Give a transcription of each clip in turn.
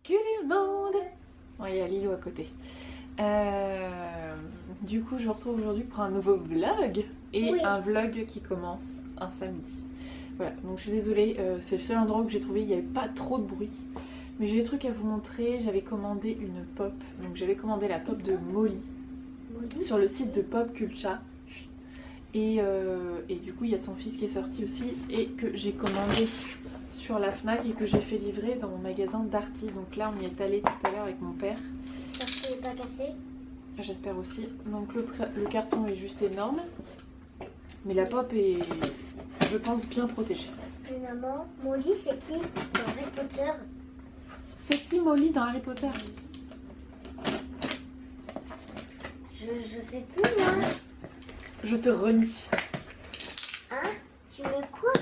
Que le monde. Ouais, il y a Lilo à côté. Du coup, je vous retrouve aujourd'hui pour un nouveau vlog. Et Oui. un vlog qui commence un samedi. Voilà, donc je suis désolée, c'est le seul endroit où j'ai trouvé, il n'y avait pas trop de bruit. Mais j'ai des trucs à vous montrer. J'avais commandé une pop. Donc j'avais commandé la pop de Molly sur le site de Pop Culture. Et du coup, il y a son fils qui est sorti aussi et que j'ai commandé sur la Fnac et que j'ai fait livrer dans mon magasin Darty. Donc là, on y est allé tout à l'heure avec mon père. J'espère qu'il n'est pas cassé. J'espère aussi. Donc le carton est juste énorme. Mais la pop est, je pense, bien protégée. Et maman, Molly, c'est qui dans Harry Potter? C'est qui Molly dans Harry Potter? Je sais plus, moi. Je te renie. Hein? Tu mets quoi?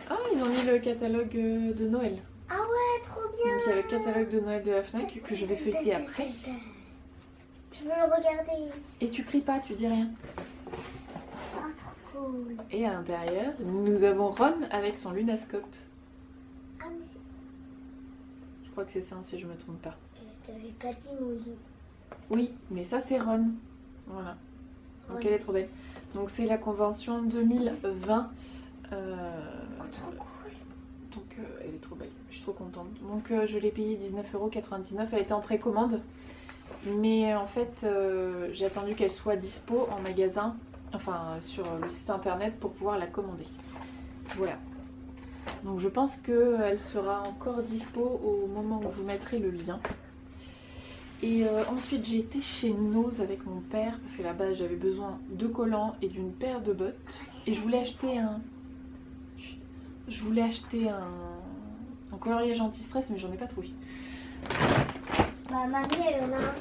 Ah, ils ont mis le catalogue de Noël. Ah ouais, trop bien. Donc il y a le catalogue de Noël de la Fnac que je vais feuilleter après. Tu veux le regarder? Et tu cries pas, tu dis rien. Ah, trop cool. Et à l'intérieur, nous avons Ron avec son lunascope. Ah, mais Je crois que c'est ça, si je me trompe pas. t'avais pas dit Molly. Oui, mais ça c'est Ron. Voilà. Donc Ron. elle est trop belle. Donc c'est la convention 2020. Oh, trop cool. Donc elle est trop belle. Je suis trop contente. Donc je l'ai payée 19,99 €. Elle était en précommande. Mais en fait, j'ai attendu qu'elle soit dispo en magasin. Enfin, sur le site internet pour pouvoir la commander. Voilà. Donc je pense qu'elle sera encore dispo au moment où je vous mettrai le lien. Et ensuite j'ai été chez Nose avec mon père parce qu'à la base j'avais besoin de collants et d'une paire de bottes. Et je voulais acheter un... un coloriage anti-stress mais j'en ai pas trouvé. Bah, mamie, elle en a un.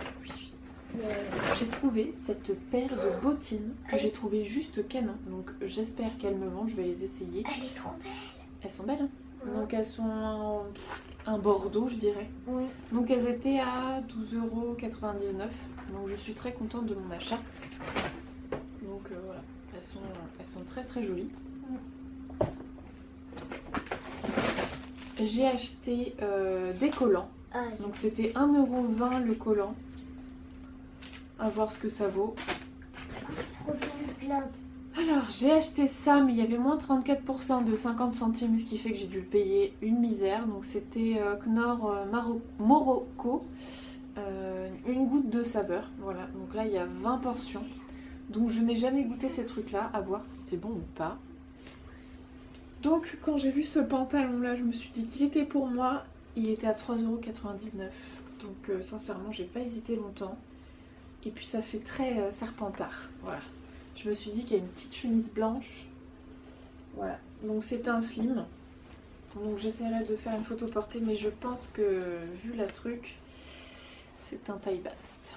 J'ai trouvé cette paire de bottines que j'ai trouvé juste canon. Donc j'espère qu'elles me vont, je vais les essayer. Elle est trop belle. Elles sont belles, hein. Ouais. Donc elles sont un bordeaux, je dirais. Oui. Donc elles étaient à 12,99 €. Donc je suis très contente de mon achat. Donc voilà, elles sont très très jolies. J'ai acheté des collants. Ah, Donc c'était 1,20 € le collant. À voir ce que ça vaut. trop bien le blog. Alors j'ai acheté ça mais il y avait moins 34% de 50 centimes, ce qui fait que j'ai dû le payer une misère. Donc c'était Knorr Morocco, une goutte de saveur. Voilà, donc là il y a 20 portions. Donc je n'ai jamais goûté ces trucs là, à voir si c'est bon ou pas. Donc quand j'ai vu ce pantalon là, je me suis dit qu'il était pour moi. Il était à 3,99 €. Donc sincèrement j'ai pas hésité longtemps. Et puis ça fait très serpentard, voilà. Je me suis dit qu'il y a une petite chemise blanche. Voilà, donc c'est un slim. Donc j'essaierai de faire une photo portée, mais je pense que vu la truc, c'est un taille basse.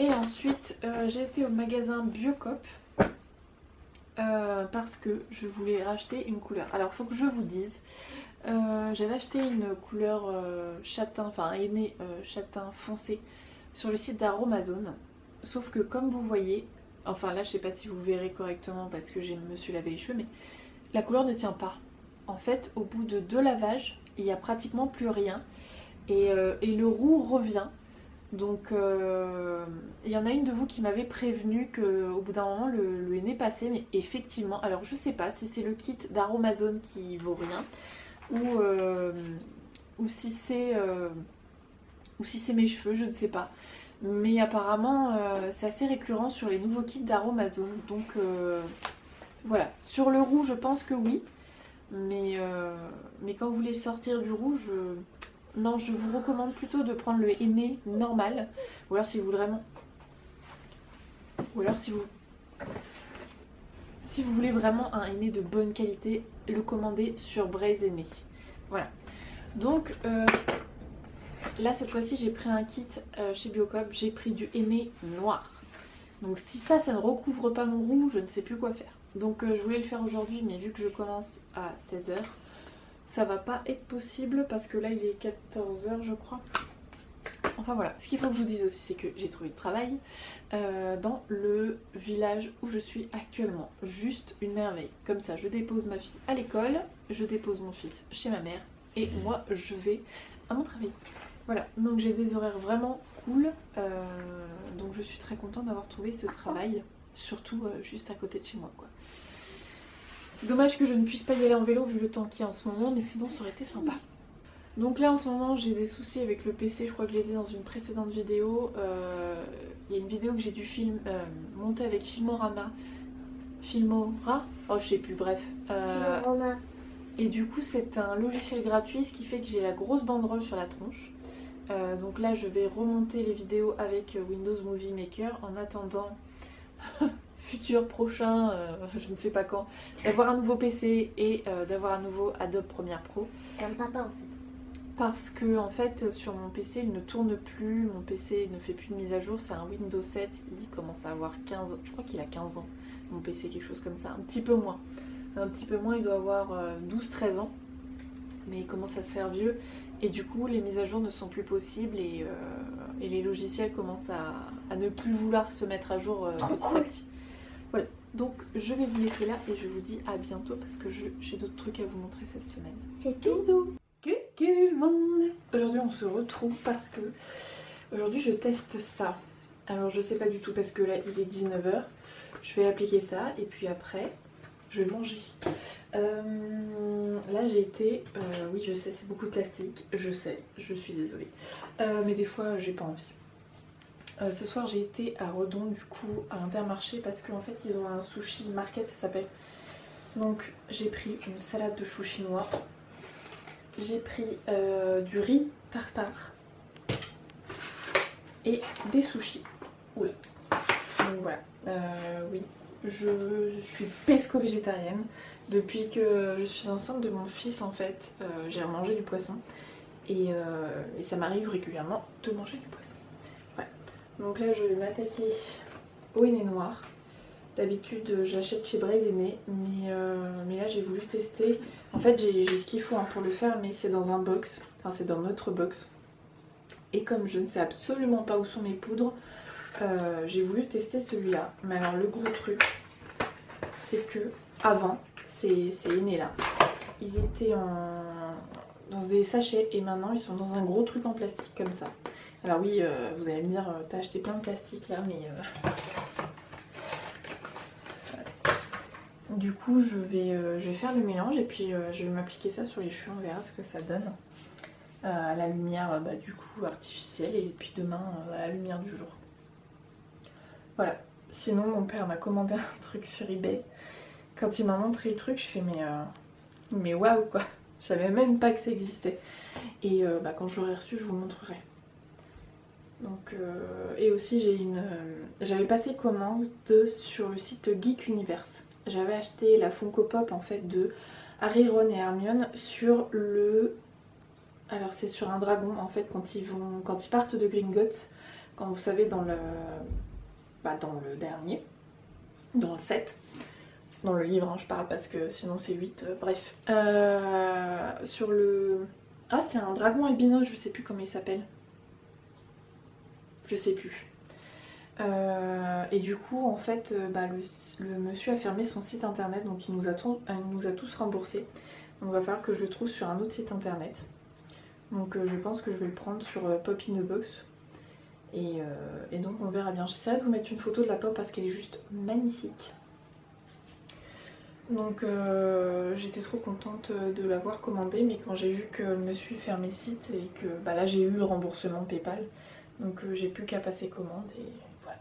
Et ensuite, j'ai été au magasin Biocop parce que je voulais racheter une couleur. Alors faut que je vous dise, j'avais acheté une couleur châtain, enfin un henné châtain foncé sur le site d'Aromazone. Sauf que comme vous voyez, enfin là je sais pas si vous verrez correctement parce que je me suis lavé les cheveux, mais la couleur ne tient pas. En fait au bout de 2 lavages, il n'y a pratiquement plus rien et le roux revient. Donc il y en a une de vous qui m'avait prévenu qu'au bout d'un moment le henné passait, mais effectivement, alors je sais pas si c'est le kit d'Aromazone qui vaut rien ou si c'est mes cheveux, je ne sais pas. Mais apparemment c'est assez récurrent sur les nouveaux kits d'Aromazone. Donc voilà, sur le roux je pense que oui. Mais quand vous voulez sortir du rouge, non, je vous recommande plutôt de prendre le henné normal. Ou alors si vous vraiment... Ou alors si vous voulez vraiment un henné de bonne qualité, le commandez sur Braise Henné. Voilà. Donc là cette fois-ci j'ai pris un kit chez Biocop, j'ai pris du henné noir. Donc si ça ne recouvre pas mon roux, je ne sais plus quoi faire. Donc je voulais le faire aujourd'hui, mais vu que je commence à 16 h, ça va pas être possible parce que là il est 14 h je crois. Enfin voilà, ce qu'il faut que je vous dise aussi c'est que j'ai trouvé du travail dans le village où je suis actuellement. Juste une merveille. Comme ça je dépose ma fille à l'école, je dépose mon fils chez ma mère et moi je vais à mon travail. Voilà, donc j'ai des horaires vraiment cool, donc je suis très contente d'avoir trouvé ce travail, surtout juste à côté de chez moi quoi. Dommage que je ne puisse pas y aller en vélo vu le temps qu'il y a en ce moment, mais sinon ça aurait été sympa. Donc là en ce moment j'ai des soucis avec le PC, je crois que je l'ai dit dans une précédente vidéo. Il y a une vidéo que j'ai dû monter avec Filmora, oh je sais plus, bref. Et du coup c'est un logiciel gratuit, ce qui fait que j'ai la grosse banderole sur la tronche. Donc là je vais remonter les vidéos avec Windows Movie Maker en attendant futur prochain, je ne sais pas quand, d'avoir un nouveau PC et d'avoir un nouveau Adobe Premiere Pro. Comme papa en fait. Parce que en fait sur mon PC il ne tourne plus, mon PC ne fait plus de mise à jour, c'est un Windows 7, il commence à avoir 15, je crois qu'il a 15 ans, mon PC, quelque chose comme ça, un petit peu moins, il doit avoir 12-13 ans, mais il commence à se faire vieux et du coup les mises à jour ne sont plus possibles et les logiciels commencent à ne plus vouloir se mettre à jour petit à petit. Voilà, donc je vais vous laisser là et je vous dis à bientôt parce que j'ai d'autres trucs à vous montrer cette semaine. C'est tout. Bisous. Coucou le monde. Aujourd'hui on se retrouve parce que aujourd'hui je teste ça. Alors je sais pas du tout parce que là il est 19h. Je vais appliquer ça et puis après je vais manger. Là j'ai été, oui je sais c'est beaucoup de plastique, je sais, je suis désolée. Mais des fois j'ai pas envie. Ce soir j'ai été à Redon du coup à Intermarché parce qu'en fait ils ont un sushi market ça s'appelle. Donc j'ai pris une salade de chou chinois. J'ai pris du riz tartare et des sushis. Oula. Donc voilà. Oui, je suis pesco-végétarienne. Depuis que je suis enceinte de mon fils, en fait, j'ai mangé du poisson. Et ça m'arrive régulièrement de manger du poisson. Voilà. Donc là, je vais m'attaquer au henné noir. D'habitude je l'achète chez Braise Henné, mais là j'ai voulu tester. En fait j'ai ce qu'il faut pour le faire, mais c'est dans un box, enfin c'est dans notre box. Et comme je ne sais absolument pas où sont mes poudres, j'ai voulu tester celui-là. Mais alors le gros truc, c'est que avant, ces henné là, ils étaient dans des sachets et maintenant ils sont dans un gros truc en plastique comme ça. Alors oui, vous allez me dire, t'as acheté plein de plastique là, mais... Du coup je vais faire le mélange et puis je vais m'appliquer ça sur les cheveux, on verra ce que ça donne à la lumière du coup artificielle et puis demain à la lumière du jour. Voilà, sinon mon père m'a commandé un truc sur eBay. Quand il m'a montré le truc je fais mais waouh quoi, je savais même pas que ça existait. Et quand je l'aurai reçu je vous montrerai. Donc, et aussi j'avais passé commande sur le site Geek Universe. J'avais acheté la Funko Pop en fait de Harry, Ron et Hermione sur le... Alors c'est sur un dragon en fait quand ils partent de Gringotts, quand vous savez dans le dernier, dans le 7, dans le livre je parle parce que sinon c'est 8, bref. Sur le... Ah c'est un dragon albino, je sais plus comment il s'appelle. Je sais plus. Et du coup en fait le monsieur a fermé son site internet, donc il nous a tous remboursés. Donc il va falloir que je le trouve sur un autre site internet. Donc je pense que je vais le prendre sur Pop in a Box. Et donc on verra bien. J'essaierai de vous mettre une photo de la pop parce qu'elle est juste magnifique. Donc j'étais trop contente de l'avoir commandé, mais quand j'ai vu que le monsieur fermait site et que là j'ai eu le remboursement PayPal, donc j'ai plus qu'à passer commande et voilà.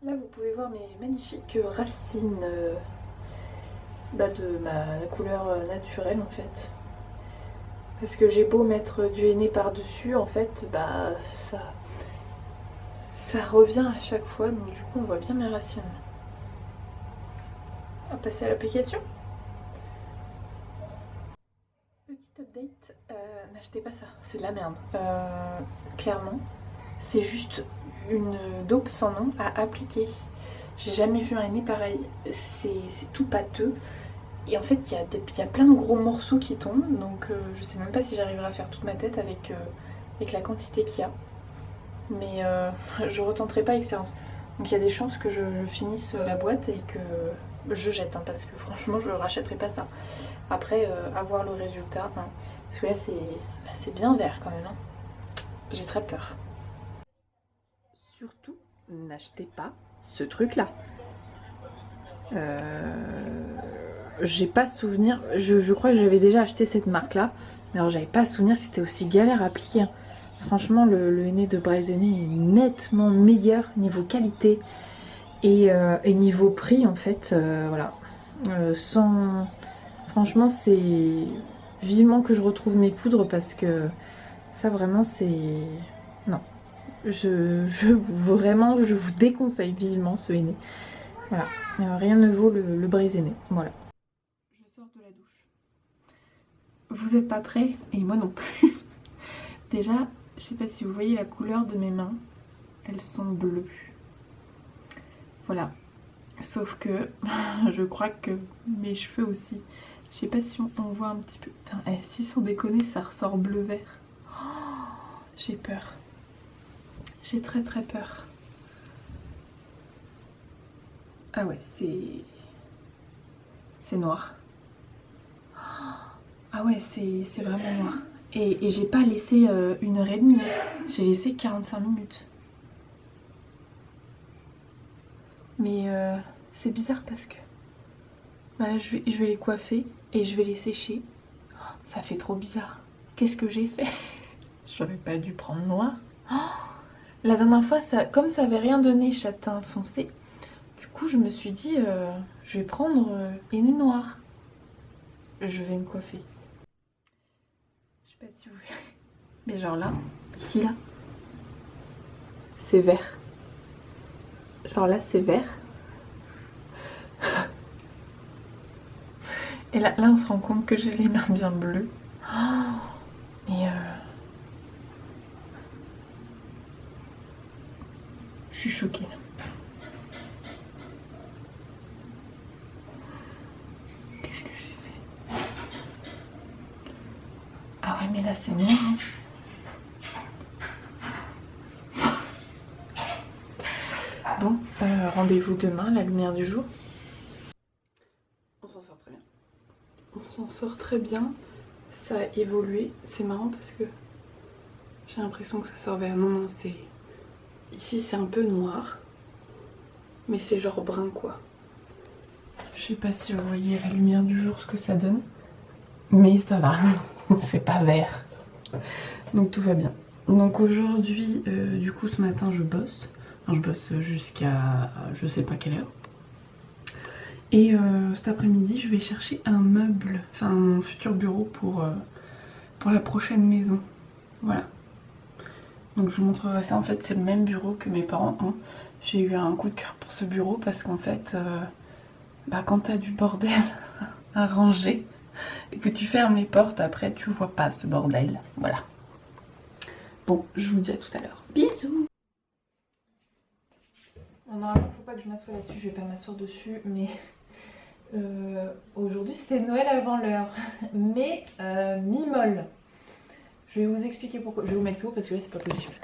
Là vous pouvez voir mes magnifiques racines de ma couleur naturelle en fait. Parce que j'ai beau mettre du henné par dessus, en fait ça revient à chaque fois, donc du coup on voit bien mes racines. On va passer à l'application. Petite update, n'achetez pas ça, c'est de la merde. Clairement, c'est juste une dope sans nom à appliquer. J'ai jamais vu un henné pareil, c'est tout pâteux. Et en fait il y a plein de gros morceaux qui tombent, donc je sais même pas si j'arriverai à faire toute ma tête avec la quantité qu'il y a. mais je retenterai pas l'expérience. Donc il y a des chances que je finisse la boîte et que je jette, hein, parce que franchement je rachèterai pas ça. Après, avoir le résultat, hein, parce que là c'est bien vert quand même. Hein. J'ai très peur. Surtout, n'achetez pas ce truc-là. J'ai pas souvenir, je crois que j'avais déjà acheté cette marque-là, mais alors j'avais pas souvenir que c'était aussi galère à appliquer. Hein. Franchement, le henné de Breisenay est nettement meilleur niveau qualité et niveau prix en fait. Voilà. Franchement, c'est vivement que je retrouve mes poudres parce que ça vraiment c'est... Non. Je vous déconseille vivement ce henné. Voilà. Rien ne vaut le Breisenay. Voilà. Je sors de la douche. Vous n'êtes pas prêts et moi non plus. Déjà, je sais pas si vous voyez la couleur de mes mains. Elles sont bleues. Voilà. Sauf que je crois que mes cheveux aussi. Je sais pas si on voit un petit peu. Putain, si sans déconner, ça ressort bleu-vert. Oh, j'ai peur. J'ai très peur. Ah ouais, c'est noir. Ah ouais, c'est vraiment noir. Et j'ai pas laissé 1h30. J'ai laissé 45 minutes. Mais c'est bizarre parce que... Voilà, je vais les coiffer et je vais les sécher. Oh, ça fait trop bizarre. Qu'est-ce que j'ai fait? J'aurais pas dû prendre noir. Oh, la dernière fois, comme ça avait rien donné châtain foncé, du coup je me suis dit, je vais prendre henné noir. Je vais me coiffer. Je sais pas si vous verrez. Mais genre là, ici là, c'est vert. Genre là c'est vert. Et là on se rend compte que j'ai les mains bien bleues. Oh, et je suis choquée. Qu'est-ce que j'ai fait? Ah ouais mais là c'est noir. Hein. Bon, rendez-vous demain, la lumière du jour. On s'en sort très bien. On s'en sort très bien. Ça a évolué. C'est marrant parce que j'ai l'impression que ça sort vert. Non, c'est... Ici, c'est un peu noir. Mais c'est genre brun, quoi. Je sais pas si vous voyez la lumière du jour ce que ça donne. Mais ça va. C'est pas vert. Donc tout va bien. Donc aujourd'hui, du coup, ce matin, je bosse. Enfin, je bosse jusqu'à je sais pas quelle heure. Et cet après-midi, je vais chercher un meuble, enfin mon futur bureau pour la prochaine maison. Voilà. Donc je vous montrerai ça. En fait, c'est le même bureau que mes parents ont. J'ai eu un coup de cœur pour ce bureau parce qu'en fait, quand t'as du bordel à ranger et que tu fermes les portes, après tu vois pas ce bordel. Voilà. Bon, je vous dis à tout à l'heure. Bisous! Bon, normalement, faut pas que je m'assoie là-dessus, je vais pas m'asseoir dessus, mais aujourd'hui c'était Noël avant l'heure, mais mi-molle. Je vais vous expliquer pourquoi. Je vais vous mettre plus haut parce que là c'est pas possible.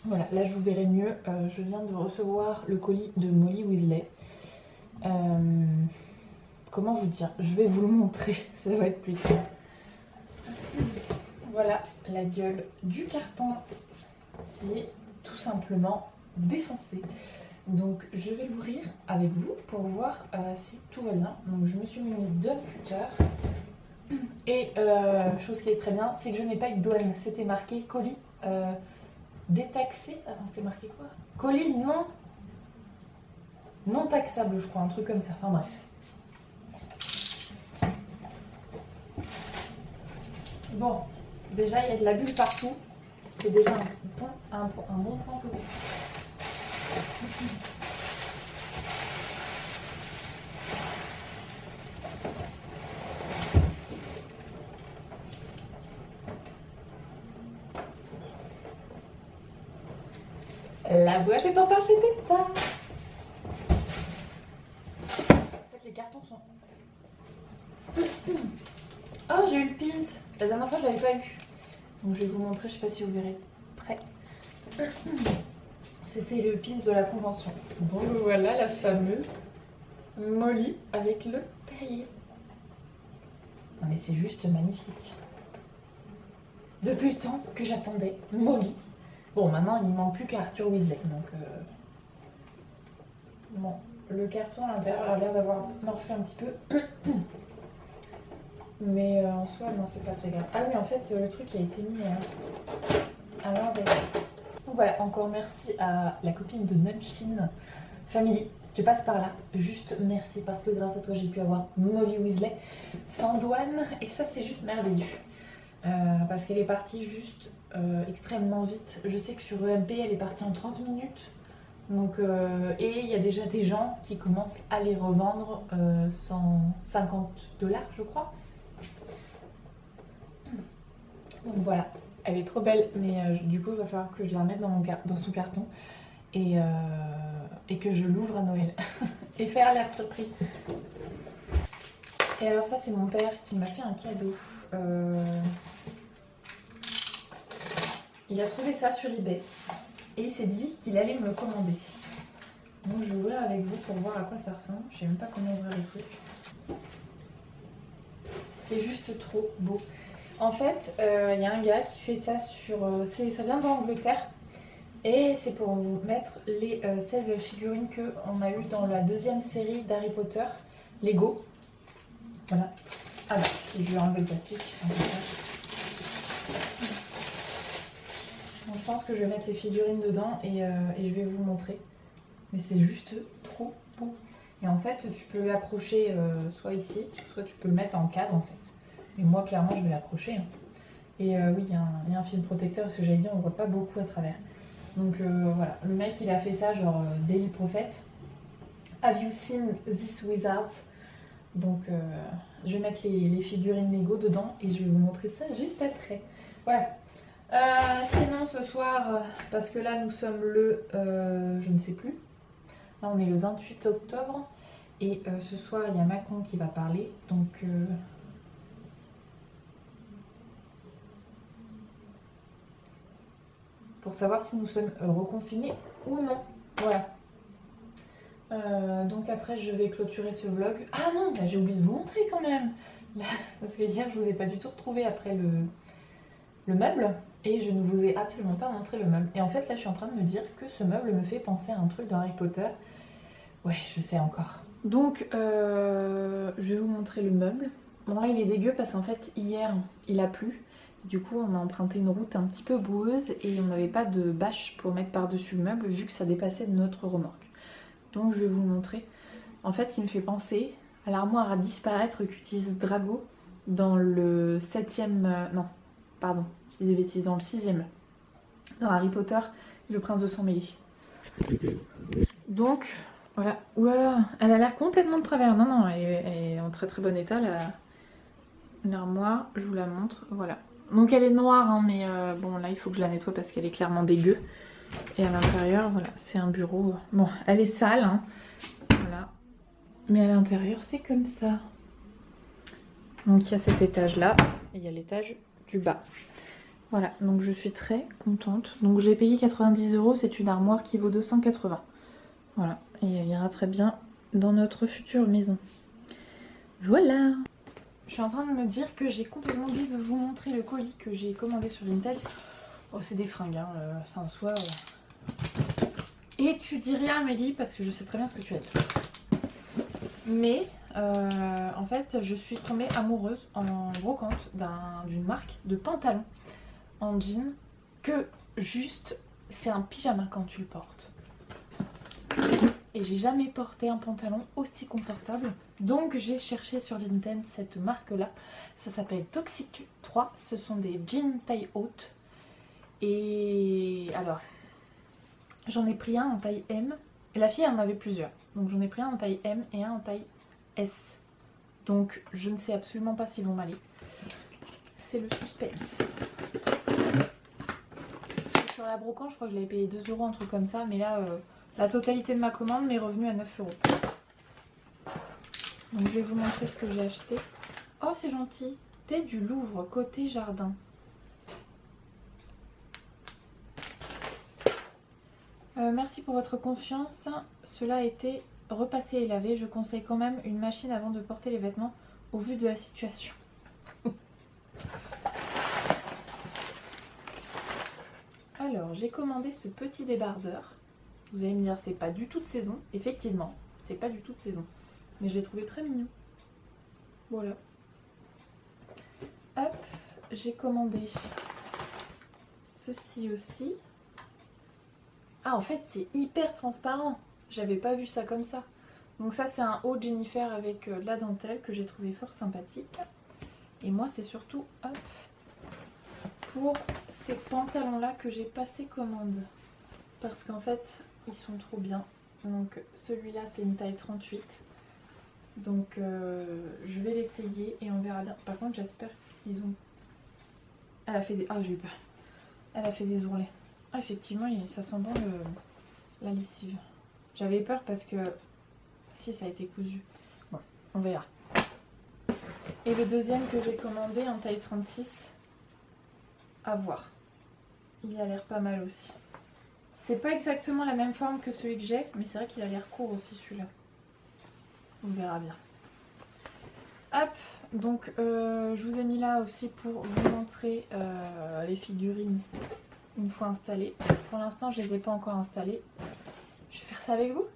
Voilà, là je vous verrai mieux. Je viens de recevoir le colis de Molly Weasley. Comment vous dire? Je vais vous le montrer, ça va être plus simple. Voilà la gueule du carton qui est tout simplement défoncé. Donc je vais l'ouvrir avec vous pour voir si tout va bien. Donc je me suis mis mes deux cutters. Et chose qui est très bien, c'est que je n'ai pas eu de douane. C'était marqué colis détaxé. Attends, c'était marqué quoi? Colis non taxable, je crois, un truc comme ça. Enfin bref. Bon, déjà il y a de la bulle partout. C'est déjà un bon point positif. La boîte est en parfait état. En fait, les cartons sont... Oh, j'ai eu le pins. La dernière fois, je l'avais pas eu. Donc je vais vous montrer, je sais pas si vous verrez près. C'est le pins de la convention. Donc voilà la fameuse Molly avec le terrier. Non mais c'est juste magnifique. Depuis le temps que j'attendais Molly. Bon, maintenant il ne manque plus qu'Arthur Weasley. Donc bon, le carton à l'intérieur a l'air d'avoir morflé un petit peu. Mais en soi, non, c'est pas très grave. Ah oui, en fait, le truc a été mis à l'envers. Donc voilà, encore merci à la copine de Namshin Family. Si tu passes par là, juste merci parce que grâce à toi, j'ai pu avoir Molly Weasley sans douane. Et ça, c'est juste merveilleux. Parce qu'elle est partie juste extrêmement vite. Je sais que sur EMP, elle est partie en 30 minutes. Donc, et il y a déjà des gens qui commencent à les revendre 150 $, je crois. Donc voilà, elle est trop belle, mais du coup il va falloir que je la remette dans son carton et que je l'ouvre à Noël et faire l'air surpris. Et alors ça c'est mon père qui m'a fait un cadeau. Il a trouvé ça sur eBay et il s'est dit qu'il allait me le commander. Donc je vais ouvrir avec vous pour voir à quoi ça ressemble. Je sais même pas comment ouvrir le truc. C'est juste trop beau. En fait, il y a un gars qui fait ça sur... ça vient d'Angleterre. Et c'est pour vous mettre les 16 figurines qu'on a eues dans la deuxième série d'Harry Potter, Lego. Voilà. Ah bah, si je vais enlever le plastique. Donc, je pense que je vais mettre les figurines dedans et je vais vous montrer. Mais c'est juste trop beau. Et en fait, tu peux l'accrocher soit ici, soit tu peux le mettre en cadre en fait. Mais moi, clairement, je vais l'accrocher. Hein. Et oui, il y a un film protecteur, parce que j'allais dire, on ne voit pas beaucoup à travers. Donc voilà, le mec, il a fait ça, genre Daily Prophet. Have you seen this wizard? Donc, je vais mettre les figurines Lego dedans et je vais vous montrer ça juste après. Voilà. Sinon, ce soir, parce que là, nous sommes le... je ne sais plus. Là, on est le 28 octobre. Et ce soir, il y a Macron qui va parler. Donc... pour savoir si nous sommes reconfinés ou non. Voilà. Donc après, je vais clôturer ce vlog. Ah non, bah, j'ai oublié de vous montrer quand même. Là, parce que hier, je vous ai pas du tout retrouvé après le meuble. Et je ne vous ai absolument pas montré le meuble. Et en fait, là, je suis en train de me dire que ce meuble me fait penser à un truc dans Harry Potter. Ouais, je sais encore. Donc, je vais vous montrer le meuble. Bon, là, il est dégueu parce qu'en fait, hier, il a plu. Du coup, on a emprunté une route un petit peu boueuse et on n'avait pas de bâche pour mettre par-dessus le meuble vu que ça dépassait de notre remorque. Donc je vais vous montrer. En fait, il me fait penser à l'armoire à disparaître qu'utilise Drago dans le 7ème... non, pardon, je dis des bêtises, dans le 6ème. Dans Harry Potter et le prince de sang mêlé. Donc, voilà. Oulala, elle a l'air complètement de travers. Non, non, elle est en très très bon état, l'armoire. Je vous la montre, voilà. Donc elle est noire, hein, mais bon là il faut que je la nettoie parce qu'elle est clairement dégueu. Et à l'intérieur, voilà, c'est un bureau. Bon, elle est sale, hein, voilà. Mais à l'intérieur, c'est comme ça. Donc il y a cet étage-là et il y a l'étage du bas. Voilà, donc je suis très contente. Donc je l'ai payé 90 €, c'est une armoire qui vaut 280. Voilà, et elle ira très bien dans notre future maison. Voilà. Je suis en train de me dire que j'ai complètement oublié de vous montrer le colis que j'ai commandé sur Vinted. Oh, c'est des fringues, hein, ça en soi. Et tu dis rien, Amélie, parce que je sais très bien ce que tu as dit. Mais, en fait, je suis tombée amoureuse en brocante d'une marque de pantalon en jean que juste, c'est un pyjama quand tu le portes. Et j'ai jamais porté un pantalon aussi confortable. Donc j'ai cherché sur Vinted cette marque là. Ça s'appelle Toxic 3. Ce sont des jeans taille haute. Et alors, j'en ai pris un en taille M. Et la fille en avait plusieurs. Donc j'en ai pris un en taille M et un en taille S. Donc je ne sais absolument pas s'ils vont m'aller. C'est le suspense. Parce que sur la brocante, je crois que je l'avais payé 2 €, un truc comme ça. Mais là... la totalité de ma commande m'est revenue à 9 €. Donc je vais vous montrer ce que j'ai acheté. Oh, c'est gentil. Thé du Louvre, côté jardin. Merci pour votre confiance. Cela a été repassé et lavé. Je conseille quand même une machine avant de porter les vêtements au vu de la situation. Alors, j'ai commandé ce petit débardeur. Vous allez me dire, c'est pas du tout de saison. Effectivement, c'est pas du tout de saison. Mais je l'ai trouvé très mignon. Voilà. Hop, j'ai commandé ceci aussi. Ah, en fait, c'est hyper transparent. J'avais pas vu ça comme ça. Donc ça, c'est un haut Jennifer avec de la dentelle que j'ai trouvé fort sympathique. Et moi, c'est surtout, hop, pour ces pantalons-là que j'ai passé commande. Parce qu'en fait, ils sont trop bien. Donc celui-là, c'est une taille 38. Donc je vais l'essayer et on verra bien. Par contre, j'espère qu'ils ont... Elle a fait des... Ah, j'ai eu peur. Elle a fait des ourlets. Ah, effectivement, ça sent bon la lessive. J'avais peur parce que... Si, ça a été cousu. Bon, on verra. Et le deuxième que j'ai commandé en taille 36, à voir. Il a l'air pas mal aussi. C'est pas exactement la même forme que celui que j'ai, mais c'est vrai qu'il a l'air court aussi celui-là. On verra bien. Hop, donc je vous ai mis là aussi pour vous montrer les figurines une fois installées. Pour l'instant, je les ai pas encore installées. Je vais faire ça avec vous.